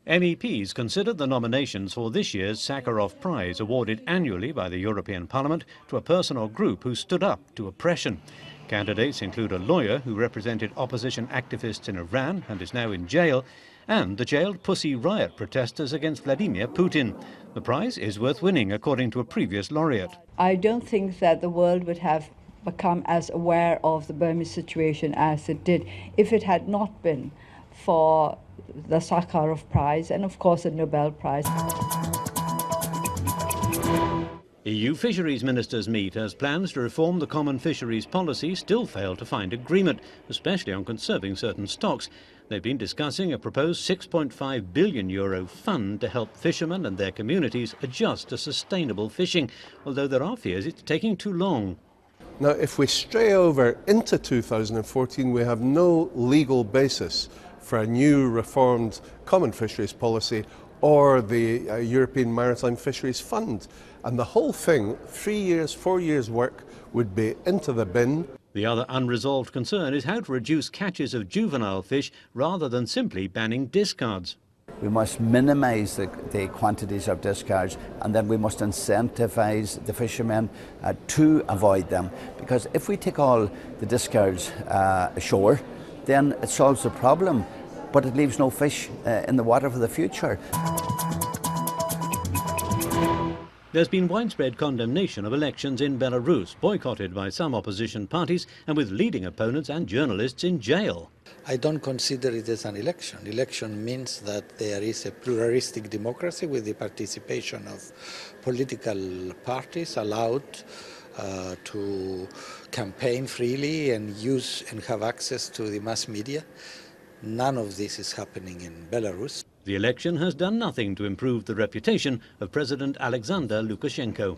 MEPs considered the nominations for this year's Sakharov Prize, awarded annually by the European Parliament to a person or group who stood up to oppression. Candidates include a lawyer who represented opposition activists in Iran and is now in jail, and the jailed Pussy Riot protesters against Vladimir Putin. The prize is worth winning, according to a previous laureate. I don't think that the world would have become as aware of the Burmese situation as it did if it had not been for the Sakharov Prize and, of course, the Nobel Prize. EU fisheries ministers meet as plans to reform the Common Fisheries Policy still fail to find agreement, especially on conserving certain stocks. They've been discussing a proposed €6.5 billion fund to help fishermen and their communities adjust to sustainable fishing, although there are fears it's taking too long. Now, if we stray over into 2014, we have no legal basis for a new reformed Common Fisheries Policy or the European Maritime Fisheries Fund. And the whole thing, 3 years, 4 years' work, would be into the bin. The other unresolved concern is how to reduce catches of juvenile fish rather than simply banning discards. We must minimise the quantities of discards, and then we must incentivise the fishermen to avoid them. Because if we take all the discards ashore, then it solves the problem, but it leaves no fish in the water for the future. There's been widespread condemnation of elections in Belarus, boycotted by some opposition parties and with leading opponents and journalists in jail. I don't consider it as an election. Election means that there is a pluralistic democracy with the participation of political parties allowed to campaign freely and use and have access to the mass media. None of this is happening in Belarus. The election has done nothing to improve the reputation of President Alexander Lukashenko.